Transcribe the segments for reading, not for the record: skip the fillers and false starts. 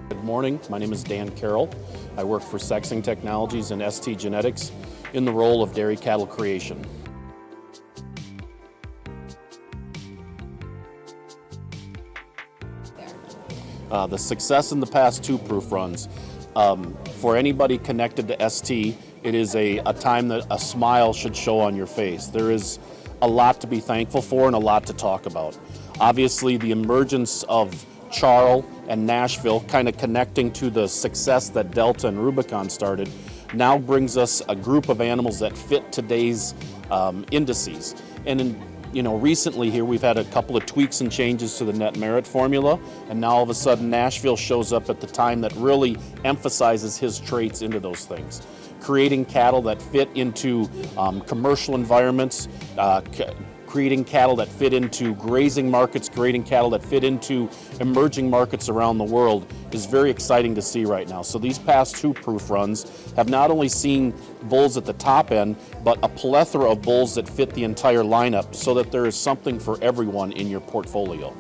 Good morning, my name is Dan Carroll. I work for Sexing Technologies and STgenetics in the role of dairy cattle creation. The success in the past two proof runs, for anybody connected to ST, it is a time that a smile should show on your face. There is a lot to be thankful for and a lot to talk about. Obviously, the emergence of Charl and Nashville kind of connecting to the success that Delta and Rubicon started now brings us a group of animals that fit today's indices. And recently here we've had a couple of tweaks and changes to the net merit formula, and now all of a sudden Nashville shows up at the time that really emphasizes his traits into those things. Creating cattle that fit into commercial environments, creating cattle that fit into grazing markets, creating cattle that fit into emerging markets around the world is very exciting to see right now. So these past two proof runs have not only seen bulls at the top end, but a plethora of bulls that fit the entire lineup so that there is something for everyone in your portfolio.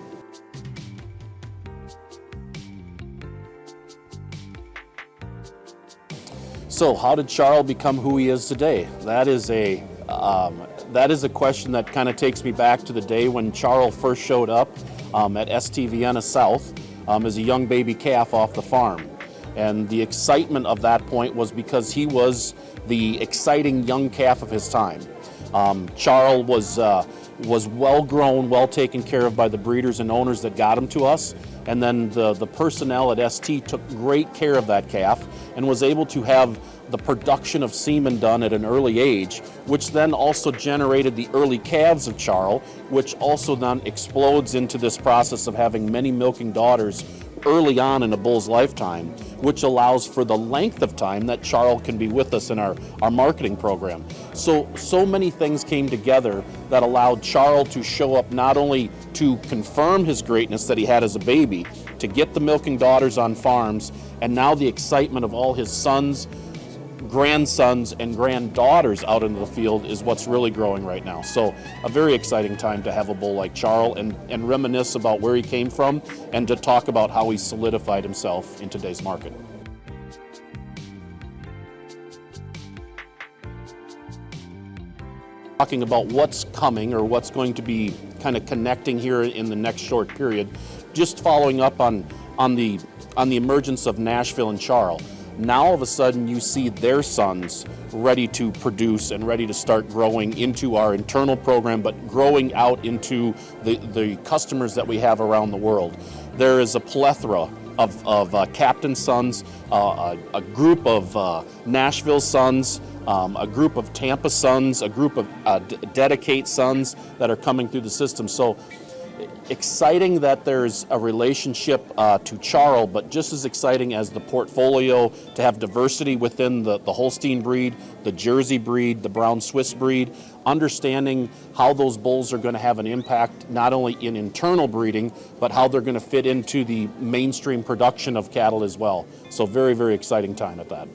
So how did Charl become who he is today? That is a question that kind of takes me back to the day when Charl first showed up at ST Vienna South as a young baby calf off the farm. And the excitement of that point was because he was the exciting young calf of his time. Charl was well grown, well taken care of by the breeders and owners that got him to us. And then the personnel at ST took great care of that calf and was able to have the production of semen done at an early age, which then also generated the early calves of Charl, which also then explodes into this process of having many milking daughters early on in a bull's lifetime, which allows for the length of time that Charl can be with us in our marketing program. So many things came together that allowed Charl to show up not only to confirm his greatness that he had as a baby, to get the milking daughters on farms, and now the excitement of all his sons, grandsons, and granddaughters out into the field is what's really growing right now. So a very exciting time to have a bull like Charl and reminisce about where he came from and to talk about how he solidified himself in today's market. Talking about what's coming or what's going to be kind of connecting here in the next short period, just following up on the emergence of Nashville and Charl. Now all of a sudden you see their sons ready to produce and ready to start growing into our internal program, but growing out into the customers that we have around the world. There is a plethora of captain sons, a group of Nashville sons, a group of Tampa sons, a group of Dedicate sons that are coming through the system. So exciting that there's a relationship to Charl, but just as exciting as the portfolio to have diversity within the Holstein breed, the Jersey breed, the Brown Swiss breed, understanding how those bulls are going to have an impact not only in internal breeding, but how they're going to fit into the mainstream production of cattle as well. So very, very exciting time at that.